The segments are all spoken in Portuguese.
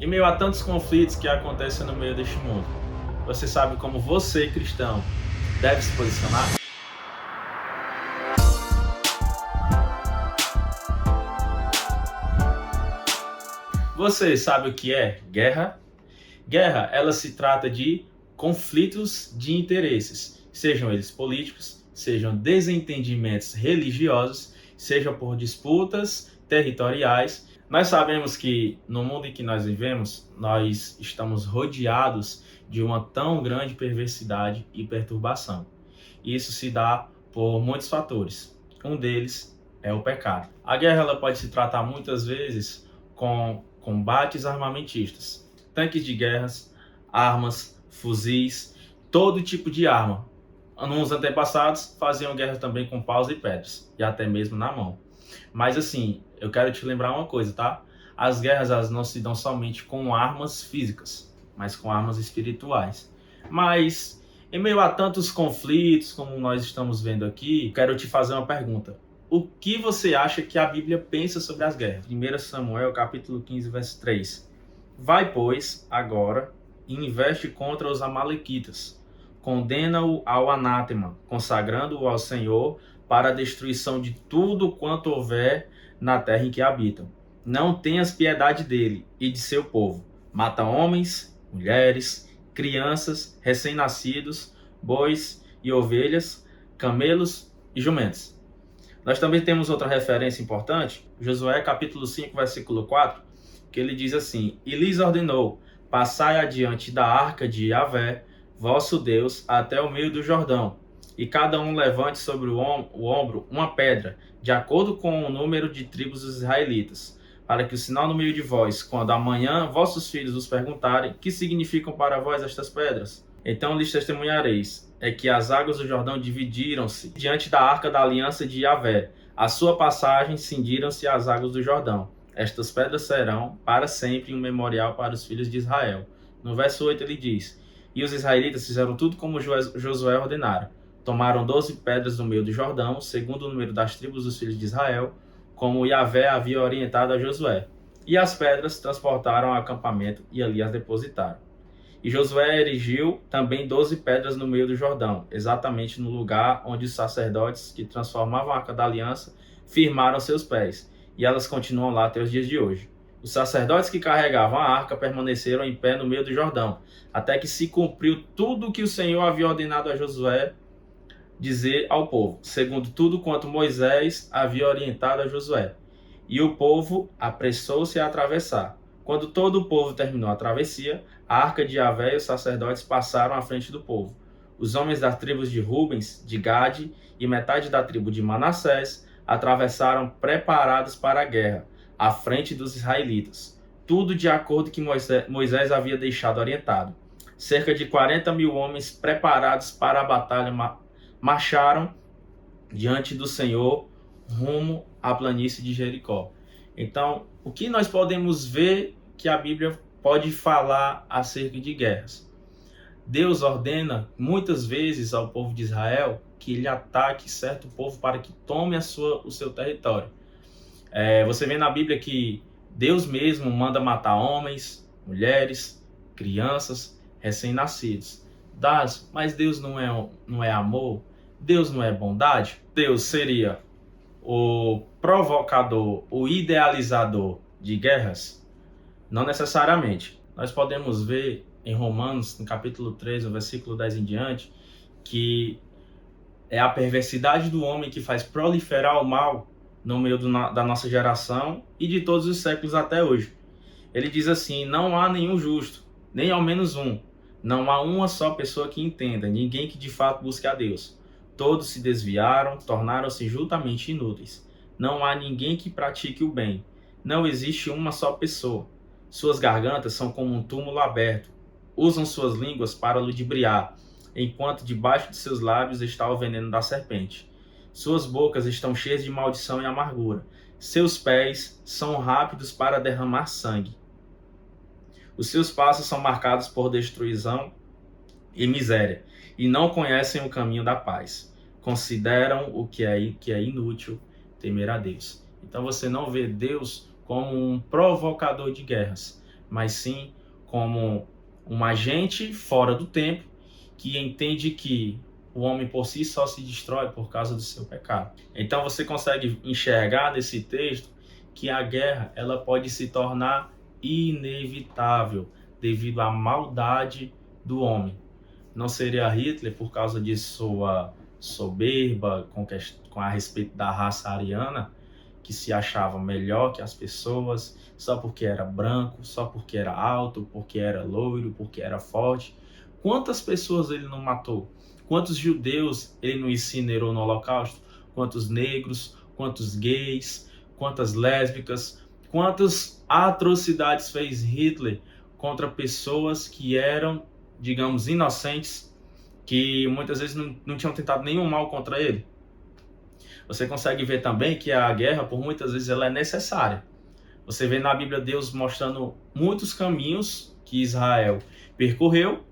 Em meio a tantos conflitos que acontecem no meio deste mundo, você sabe como você, cristão, deve se posicionar? Você sabe o que é guerra? Guerra, ela se trata de conflitos de interesses, sejam eles políticos, sejam desentendimentos religiosos, sejam por disputas territoriais. Nós sabemos que no mundo em que nós vivemos, nós estamos rodeados de uma tão grande perversidade e perturbação. Isso se dá por muitos fatores. Um deles é o pecado. A guerra ela pode se tratar muitas vezes com combates armamentistas, tanques de guerras, armas, fuzis, todo tipo de arma. Nos antepassados faziam guerra também com paus e pedras, e até mesmo na mão. Mas assim, eu quero te lembrar uma coisa, tá? As guerras elas não se dão somente com armas físicas, mas com armas espirituais. Mas em meio a tantos conflitos como nós estamos vendo aqui, quero te fazer uma pergunta. O que você acha que a Bíblia pensa sobre as guerras? 1 Samuel, capítulo 15, verso 3. Vai, pois, agora e investe contra os amalequitas. Condena-o ao anátema, consagrando-o ao Senhor para a destruição de tudo quanto houver na terra em que habitam. Não tenhas piedade dele e de seu povo. Mata homens, mulheres, crianças, recém-nascidos, bois e ovelhas, camelos e jumentos. Nós também temos outra referência importante, Josué capítulo 5, versículo 4, que ele diz assim: E lhes ordenou, passai adiante da arca de Yahvé, vosso Deus, até o meio do Jordão, e cada um levante sobre o ombro uma pedra, de acordo com o número de tribos dos israelitas, para que o sinal no meio de vós, quando amanhã vossos filhos os perguntarem, que significam para vós estas pedras? Então lhes testemunhareis, é que as águas do Jordão dividiram-se diante da arca da aliança de Yahvé. A sua passagem cindiram-se as águas do Jordão. Estas pedras serão para sempre um memorial para os filhos de Israel. No verso 8 ele diz: E os israelitas fizeram tudo como Josué ordenara. Tomaram 12 pedras no meio do Jordão, segundo o número das tribos dos filhos de Israel, como Yahvé havia orientado a Josué. E as pedras transportaram ao acampamento e ali as depositaram. E Josué erigiu também 12 pedras no meio do Jordão, exatamente no lugar onde os sacerdotes que transformavam a arca da aliança firmaram seus pés, e elas continuam lá até os dias de hoje. Os sacerdotes que carregavam a arca permaneceram em pé no meio do Jordão, até que se cumpriu tudo o que o Senhor havia ordenado a Josué dizer ao povo, segundo tudo quanto Moisés havia orientado a Josué. E o povo apressou-se a atravessar. Quando todo o povo terminou a travessia, a arca de Yahvé e os sacerdotes passaram à frente do povo. Os homens das tribos de Rubens, de Gade e metade da tribo de Manassés atravessaram preparados para a guerra, à frente dos israelitas. Tudo de acordo com que Moisés havia deixado orientado. Cerca de 40.000 homens preparados para a batalha marcharam diante do Senhor rumo à planície de Jericó. Então, o que nós podemos ver que a Bíblia pode falar acerca de guerras? Deus ordena muitas vezes ao povo de Israel que ele ataque certo povo para que tome o seu território. Você vê na Bíblia que Deus mesmo manda matar homens, mulheres, crianças, recém-nascidos. Mas Deus não é amor? Deus não é bondade? Deus seria o provocador, o idealizador de guerras? Não necessariamente. Nós podemos ver em Romanos, no capítulo 3, no versículo 10 em diante, que é a perversidade do homem que faz proliferar o mal no meio da nossa geração e de todos os séculos até hoje. Ele diz assim: não há nenhum justo, nem ao menos um. Não há uma só pessoa que entenda, ninguém que de fato busque a Deus. Todos se desviaram, tornaram-se justamente inúteis. Não há ninguém que pratique o bem. Não existe uma só pessoa. Suas gargantas são como um túmulo aberto. Usam suas línguas para ludibriar, enquanto debaixo de seus lábios está o veneno da serpente. Suas bocas estão cheias de maldição e amargura. Seus pés são rápidos para derramar sangue. Os seus passos são marcados por destruição e miséria, e não conhecem o caminho da paz. Consideram o que é inútil temer a Deus. Então você não vê Deus como um provocador de guerras, mas sim como um agente fora do tempo que entende que o homem por si só se destrói por causa do seu pecado. Então você consegue enxergar nesse texto que a guerra ela pode se tornar inevitável devido à maldade do homem. Não seria Hitler por causa de sua soberba com a respeito da raça ariana, que se achava melhor que as pessoas, só porque era branco, só porque era alto, porque era loiro, porque era forte. Quantas pessoas ele não matou? Quantos judeus ele não incinerou no Holocausto? Quantos negros? Quantos gays? Quantas lésbicas? Quantas atrocidades fez Hitler contra pessoas que eram, digamos, inocentes, que muitas vezes não tinham tentado nenhum mal contra ele? Você consegue ver também que a guerra, por muitas vezes, ela é necessária. Você vê na Bíblia Deus mostrando muitos caminhos que Israel percorreu,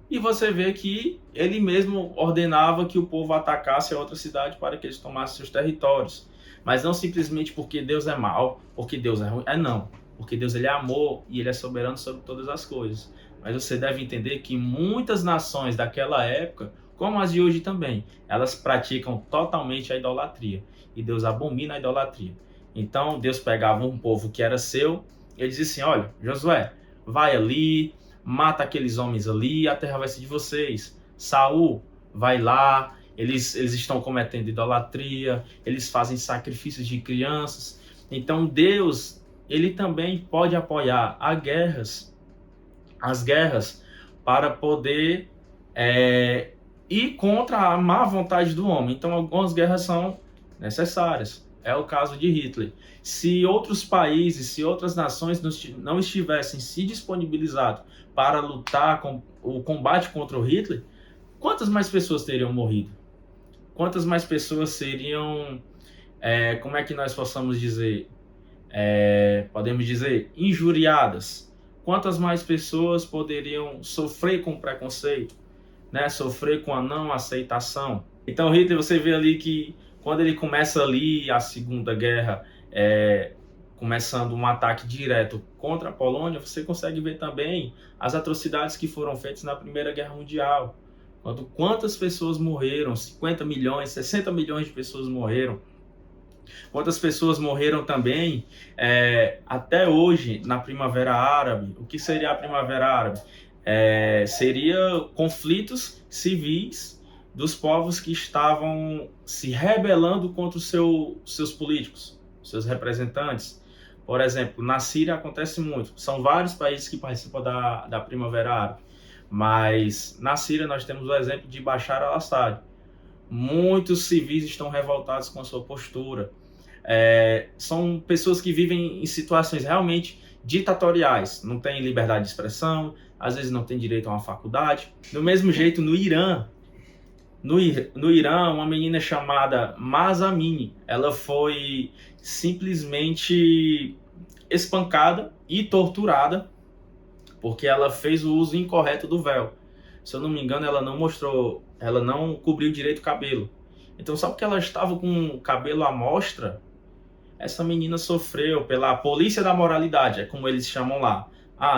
e você vê que ele mesmo ordenava que o povo atacasse a outra cidade para que eles tomassem seus territórios. Mas não simplesmente porque Deus é mau, porque Deus é ruim. Não. Porque Deus ele é amor e ele é soberano sobre todas as coisas. Mas você deve entender que muitas nações daquela época, como as de hoje também, elas praticam totalmente a idolatria. E Deus abomina a idolatria. Então Deus pegava um povo que era seu e ele dizia assim: olha, Josué, vai ali, mata aqueles homens ali, a terra vai ser de vocês. Saul, vai lá, eles estão cometendo idolatria, eles fazem sacrifícios de crianças. Então Deus, ele também pode apoiar as guerras para poder ir contra a má vontade do homem. Então algumas guerras são necessárias. É o caso de Hitler. Se outros países, se outras nações não estivessem se disponibilizado para lutar com o combate contra o Hitler, quantas mais pessoas teriam morrido? Quantas mais pessoas seriam, como é que nós possamos dizer, podemos dizer, injuriadas? Quantas mais pessoas poderiam sofrer com preconceito, né? Sofrer com a não aceitação? Então Hitler, você vê ali que quando ele começa ali a Segunda Guerra, começando um ataque direto contra a Polônia, você consegue ver também as atrocidades que foram feitas na Primeira Guerra Mundial. Quantas pessoas morreram? 50 milhões, 60 milhões de pessoas morreram. Quantas pessoas morreram também até hoje na Primavera Árabe? O que seria a Primavera Árabe? Seria conflitos civis dos povos que estavam se rebelando contra os seus políticos, seus representantes. Por exemplo, na Síria acontece muito. São vários países que participam da Primavera Árabe. Mas na Síria nós temos o exemplo de Bashar al-Assad. Muitos civis estão revoltados com a sua postura. São pessoas que vivem em situações realmente ditatoriais. Não tem liberdade de expressão, às vezes não tem direito a uma faculdade. Do mesmo jeito, no Irã, uma menina chamada Mahsa Amini, ela foi simplesmente espancada e torturada porque ela fez o uso incorreto do véu. Se eu não me engano, ela não cobriu direito o cabelo. Então, só porque ela estava com o cabelo à mostra, essa menina sofreu pela polícia da moralidade, é como eles chamam lá.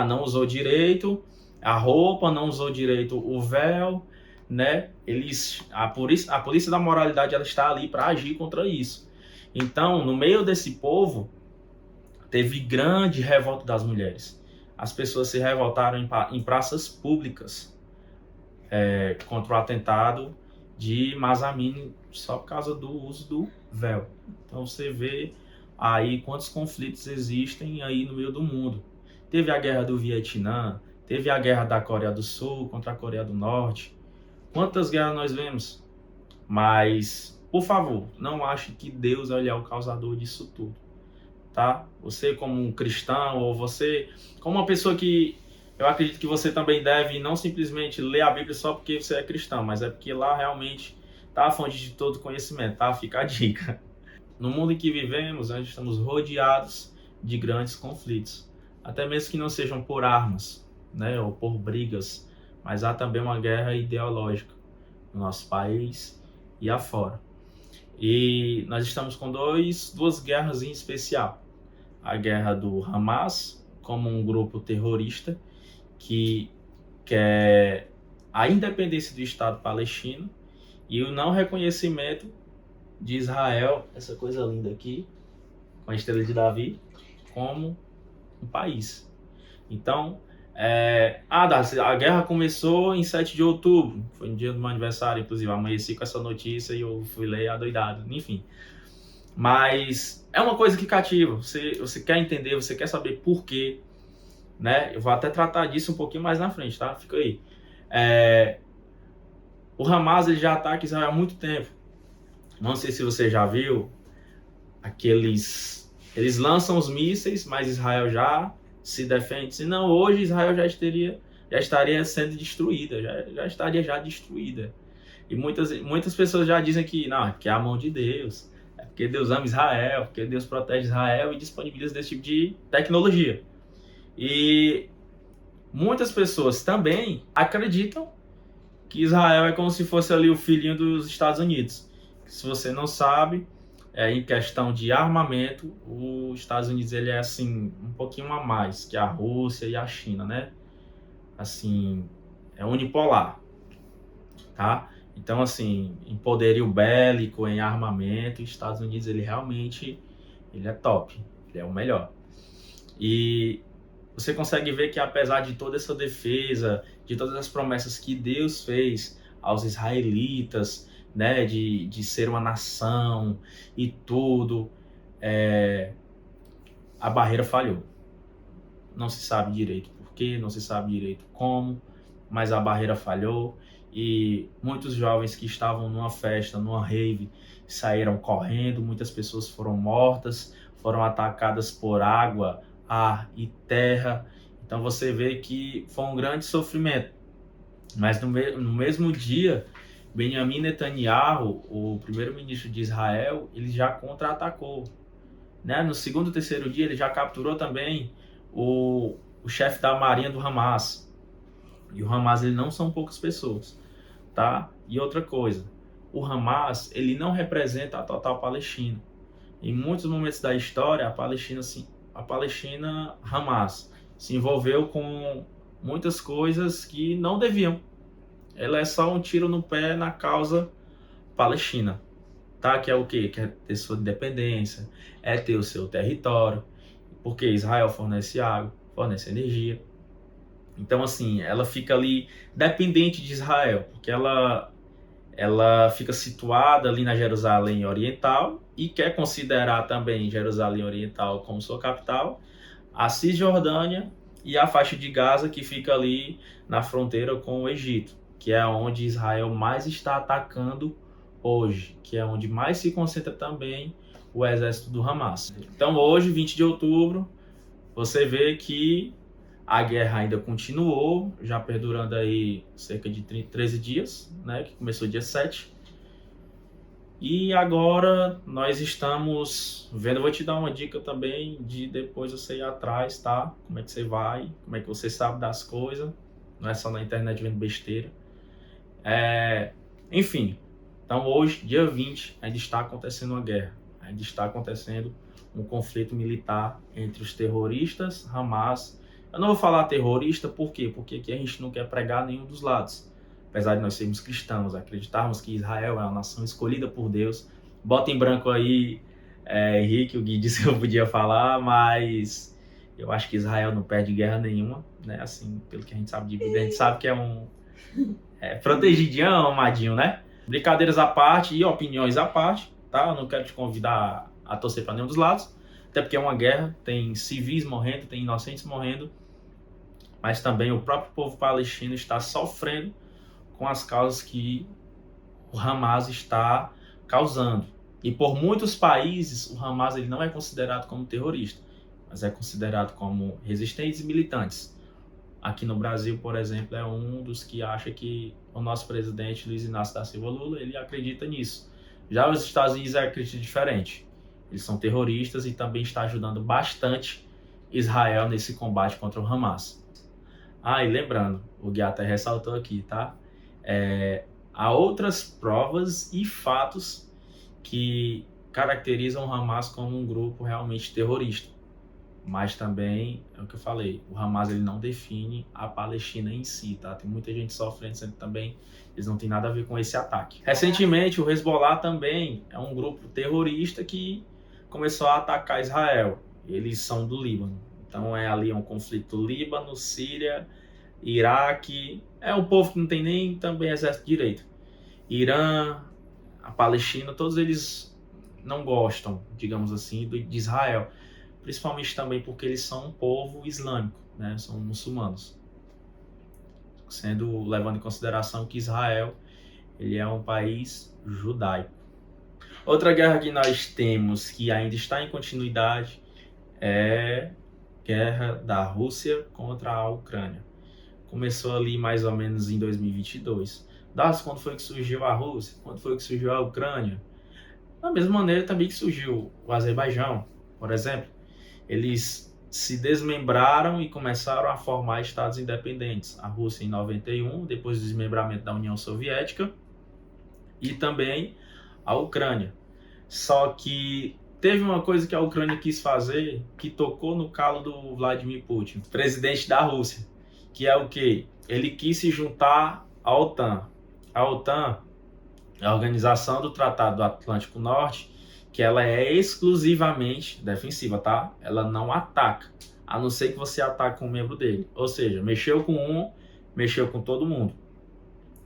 Não usou direito a roupa, não usou direito o véu, né? A polícia da moralidade, ela está ali para agir contra isso. Então, no meio desse povo, teve grande revolta das mulheres. As pessoas se revoltaram em praças públicas contra o atentado de Mahsa Amini só por causa do uso do véu. Então você vê aí quantos conflitos existem aí no meio do mundo. Teve a guerra do Vietnã, teve a guerra da Coreia do Sul contra a Coreia do Norte. Quantas guerras nós vemos? Mas, por favor, não ache que Deus é o causador disso tudo. Tá? Você como um cristão, ou você como uma pessoa que eu acredito que você também deve não simplesmente ler a Bíblia só porque você é cristão, mas é porque lá realmente está a fonte de todo conhecimento, tá? Fica a dica. No mundo em que vivemos, nós estamos rodeados de grandes conflitos, até mesmo que não sejam por armas, né, ou por brigas, mas há também uma guerra ideológica no nosso país e afora. E nós estamos com duas guerras em especial. A guerra do Hamas como um grupo terrorista que quer a independência do Estado palestino e o não reconhecimento de Israel, essa coisa linda aqui, com a estrela de Davi, como um país. Então, a guerra começou em 7 de outubro, foi no dia do meu aniversário, inclusive, amanheci com essa notícia e eu fui ler adoidado, enfim. Mas é uma coisa que cativa, você quer entender, você quer saber por quê, né? Eu vou até tratar disso um pouquinho mais na frente, tá? Fica aí. O Hamas ele já ataca Israel há muito tempo. Não sei se você já viu eles lançam os mísseis, mas Israel já se defende. Se não, hoje Israel já estaria sendo destruída, já estaria já destruída. E muitas pessoas já dizem que não, que é a mão de Deus, é porque Deus ama Israel, porque Deus protege Israel e disponibiliza desse tipo de tecnologia. E muitas pessoas também acreditam que Israel é como se fosse ali o filhinho dos Estados Unidos. Se você não sabe, em questão de armamento, os Estados Unidos ele é assim um pouquinho a mais que a Rússia e a China, né? Assim, é unipolar, tá? Então, assim, em poderio bélico, em armamento, os Estados Unidos ele realmente ele é top, ele é o melhor. E você consegue ver que apesar de toda essa defesa, de todas as promessas que Deus fez aos israelitas, né, de ser uma nação e tudo, a barreira falhou. Não se sabe direito por quê, não se sabe direito como, mas a barreira falhou e muitos jovens que estavam numa festa, numa rave, saíram correndo, muitas pessoas foram mortas, foram atacadas por água, ar e terra. Então você vê que foi um grande sofrimento. Mas no mesmo dia, Benjamin Netanyahu, o primeiro-ministro de Israel, ele já contra-atacou. Né? No segundo, terceiro dia, ele já capturou também o chefe da marinha do Hamas. E o Hamas, ele não são poucas pessoas, tá? E outra coisa, o Hamas, ele não representa a total Palestina. Em muitos momentos da história, a Palestina Hamas se envolveu com muitas coisas que não deviam. Ela é só um tiro no pé na causa palestina, tá? Que é o quê? Que é ter sua independência, é ter o seu território, porque Israel fornece água, fornece energia. Então, assim, ela fica ali dependente de Israel, porque ela fica situada ali na Jerusalém Oriental e quer considerar também Jerusalém Oriental como sua capital, a Cisjordânia e a faixa de Gaza, que fica ali na fronteira com o Egito, que é onde Israel mais está atacando hoje, que é onde mais se concentra também o exército do Hamas. Então hoje, 20 de outubro, você vê que a guerra ainda continuou, já perdurando aí cerca de 13 dias, né, que começou dia 7. E agora nós estamos vendo, eu vou te dar uma dica também de depois você ir atrás, tá? Como é que você vai, como é que você sabe das coisas, não é só na internet vendo besteira. Enfim, então hoje, dia 20, ainda está acontecendo uma guerra, ainda está acontecendo um conflito militar entre os terroristas, Hamas. Eu não vou falar terrorista, por quê? Porque aqui a gente não quer pregar nenhum dos lados. Apesar de nós sermos cristãos, acreditarmos que Israel é uma nação escolhida por Deus. Bota em branco aí, Henrique, o Gui disse que eu podia falar, mas eu acho que Israel não perde guerra nenhuma, né? Assim, pelo que a gente sabe de Bíblia, a gente sabe que é um protegidinho, amadinho, né? Brincadeiras à parte e opiniões à parte, tá? Eu não quero te convidar a torcer para nenhum dos lados, até porque é uma guerra, tem civis morrendo, tem inocentes morrendo, mas também o próprio povo palestino está sofrendo com as causas que o Hamas está causando. E por muitos países, o Hamas ele não é considerado como terrorista, mas é considerado como resistentes e militantes. Aqui no Brasil, por exemplo, é um dos que acha que o nosso presidente Luiz Inácio da Silva Lula, ele acredita nisso. Já os Estados Unidos acreditam diferente. Eles são terroristas e também está ajudando bastante Israel nesse combate contra o Hamas. Ah, e lembrando, o Gui até ressaltou aqui, tá? Há outras provas e fatos que caracterizam o Hamas como um grupo realmente terrorista. Mas também, é o que eu falei, o Hamas ele não define a Palestina em si, tá? Tem muita gente sofrendo também, eles não têm nada a ver com esse ataque. Recentemente, o Hezbollah também é um grupo terrorista que começou a atacar Israel. Eles são do Líbano. Então é ali um conflito Líbano, Síria, Iraque. É um povo que não tem nem também exército direito. Irã, a Palestina, todos eles não gostam, digamos assim, de Israel. Principalmente também porque eles são um povo islâmico, né? São muçulmanos. Levando em consideração que Israel ele é um país judaico. Outra guerra que nós temos que ainda está em continuidade é a guerra da Rússia contra a Ucrânia. Começou ali mais ou menos em 2022. Quando foi que surgiu a Rússia? Quando foi que surgiu a Ucrânia? Da mesma maneira também que surgiu o Azerbaijão, por exemplo. Eles se desmembraram e começaram a formar estados independentes. A Rússia em 91, depois do desmembramento da União Soviética, e também a Ucrânia. Só que teve uma coisa que a Ucrânia quis fazer que tocou no calo do Vladimir Putin, presidente da Rússia, que é o quê? Ele quis se juntar à OTAN. A OTAN é a Organização do Tratado do Atlântico Norte, que ela é exclusivamente defensiva, tá? Ela não ataca, a não ser que você ataque um membro dele. Ou seja, mexeu com um, mexeu com todo mundo.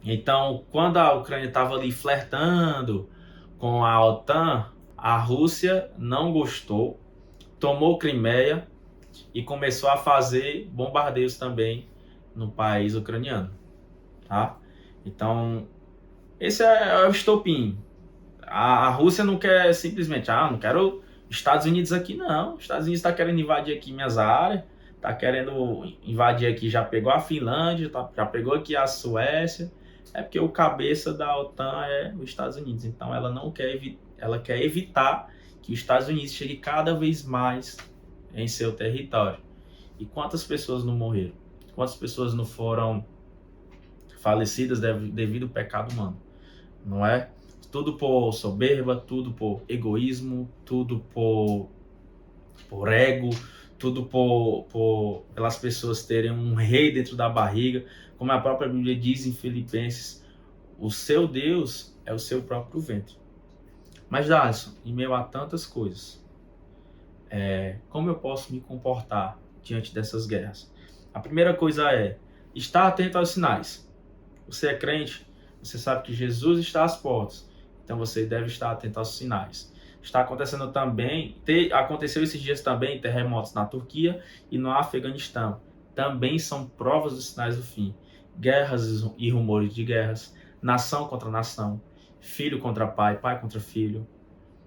Então, quando a Ucrânia estava ali flertando com a OTAN, a Rússia não gostou, tomou Crimeia e começou a fazer bombardeios também no país ucraniano, tá? Então, esse é o estopim. A Rússia não quer simplesmente, não quero Estados Unidos aqui, não. Os Estados Unidos está querendo invadir aqui minhas áreas, está querendo invadir aqui, já pegou a Finlândia, já pegou aqui a Suécia. É porque o cabeça da OTAN é os Estados Unidos. Então ela não quer, ela quer evitar que os Estados Unidos chegue cada vez mais em seu território. E quantas pessoas não morreram? Quantas pessoas não foram falecidas devido ao pecado humano? Não é? Tudo por soberba, tudo por egoísmo, tudo por ego, tudo pelas pessoas terem um rei dentro da barriga. Como a própria Bíblia diz em Filipenses, o seu Deus é o seu próprio ventre. Mas, Darson, em meio a tantas coisas, como eu posso me comportar diante dessas guerras? A primeira coisa é estar atento aos sinais. Você é crente, você sabe que Jesus está às portas. Então você deve estar atento aos sinais. Está acontecendo também, aconteceu esses dias também terremotos na Turquia e no Afeganistão. Também são provas dos sinais do fim. Guerras e rumores de guerras, nação contra nação, filho contra pai, pai contra filho.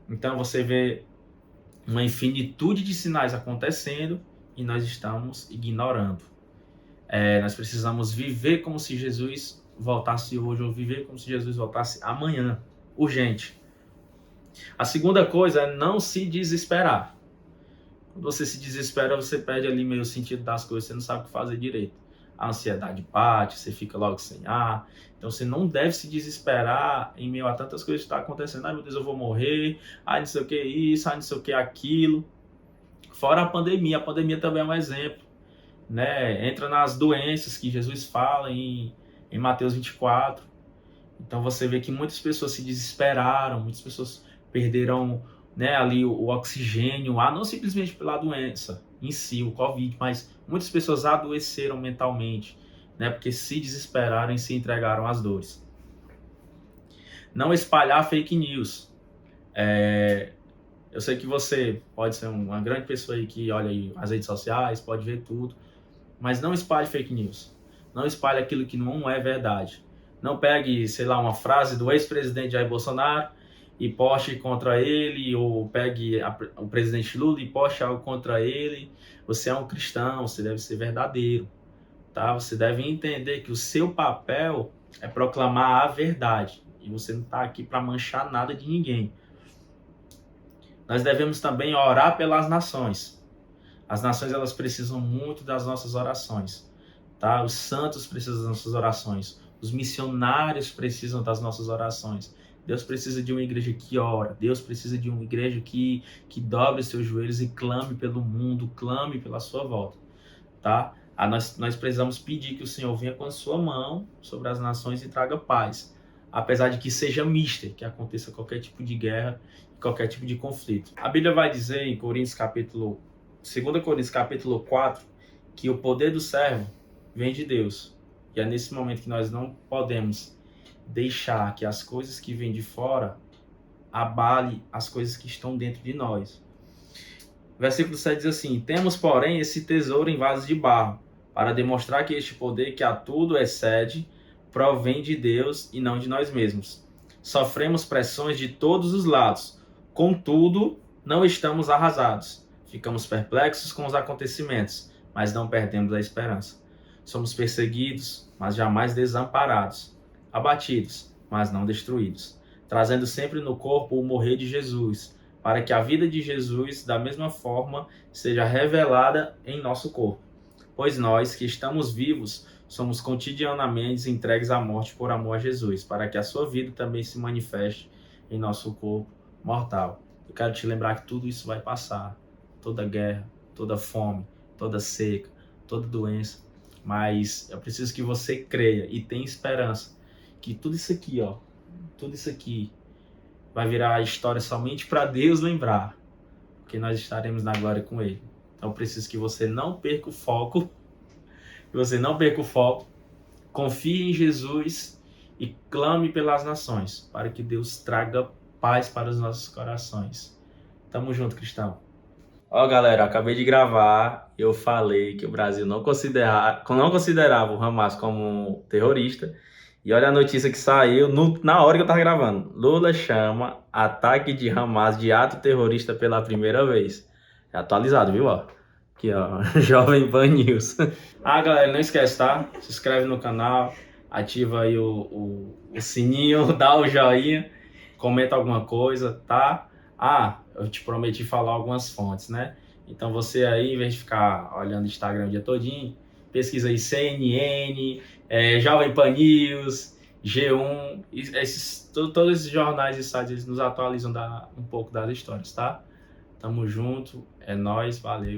Então você vê uma infinitude de sinais acontecendo e nós estamos ignorando. Nós precisamos viver como se Jesus voltasse hoje ou viver como se Jesus voltasse amanhã. Urgente. A segunda coisa é não se desesperar. Quando você se desespera, você perde ali meio o sentido das coisas, você não sabe o que fazer direito. A ansiedade bate, você fica logo sem ar. Então você não deve se desesperar em meio a tantas coisas que estão acontecendo. Ai meu Deus, eu vou morrer. Ai não sei o que isso, ai não sei o que aquilo. Fora a pandemia também é um exemplo. Né? Entra nas doenças que Jesus fala em Mateus 24. Então você vê que muitas pessoas se desesperaram, muitas pessoas perderam, né, ali o oxigênio, não simplesmente pela doença em si, o Covid, mas muitas pessoas adoeceram mentalmente, né, porque se desesperaram e se entregaram às dores. Não espalhar fake news. Eu sei que você pode ser uma grande pessoa aí que olha aí as redes sociais, pode ver tudo, mas não espalhe fake news. Não espalhe aquilo que não é verdade. Não pegue, sei lá, uma frase do ex-presidente Jair Bolsonaro e poste contra ele, ou pegue o presidente Lula e poste algo contra ele. Você é um cristão, você deve ser verdadeiro, tá? Você deve entender que o seu papel é proclamar a verdade e você não está aqui para manchar nada de ninguém. Nós devemos também orar pelas nações. As nações, elas precisam muito das nossas orações, tá? Os santos precisam das nossas orações. Os missionários precisam das nossas orações. Deus precisa de uma igreja que ora. Deus precisa de uma igreja que dobre os seus joelhos e clame pelo mundo, clame pela sua volta, tá? Nós precisamos pedir que o Senhor venha com a sua mão sobre as nações e traga paz. Apesar de que seja mista, que aconteça qualquer tipo de guerra, qualquer tipo de conflito. A Bíblia vai dizer em 2 Coríntios capítulo 4, que o poder do servo vem de Deus. E é nesse momento que nós não podemos deixar que as coisas que vêm de fora abale as coisas que estão dentro de nós. Versículo 7 diz assim: temos, porém, esse tesouro em vasos de barro, para demonstrar que este poder que a tudo excede, provém de Deus e não de nós mesmos. Sofremos pressões de todos os lados, contudo, não estamos arrasados. Ficamos perplexos com os acontecimentos, mas não perdemos a esperança. Somos perseguidos, mas jamais desamparados. Abatidos, mas não destruídos. Trazendo sempre no corpo o morrer de Jesus, para que a vida de Jesus, da mesma forma, seja revelada em nosso corpo. Pois nós, que estamos vivos, somos cotidianamente entregues à morte por amor a Jesus, para que a sua vida também se manifeste em nosso corpo mortal. Eu quero te lembrar que tudo isso vai passar. Toda guerra, toda fome, toda seca, toda doença. Mas eu preciso que você creia e tenha esperança que tudo isso aqui vai virar história somente para Deus lembrar, porque nós estaremos na glória com Ele. Então eu preciso que você não perca o foco, confie em Jesus e clame pelas nações, para que Deus traga paz para os nossos corações. Tamo junto, cristão. Ó, galera, acabei de gravar, eu falei que o Brasil não considerava o Hamas como terrorista, e olha a notícia que saiu na hora que eu tava gravando. Lula chama ataque de Hamas de ato terrorista pela primeira vez. É atualizado, viu? Ó. Aqui, ó, Jovem Pan News. Galera, não esquece, tá? Se inscreve no canal, ativa aí o sininho, dá o joinha, comenta alguma coisa, tá? Eu te prometi falar algumas fontes, né? Então você aí, em vez de ficar olhando o Instagram o dia todinho, pesquisa aí CNN, Jovem Pan News, G1, todos esses jornais e sites, eles nos atualizam um pouco das histórias, tá? Tamo junto, é nóis, valeu.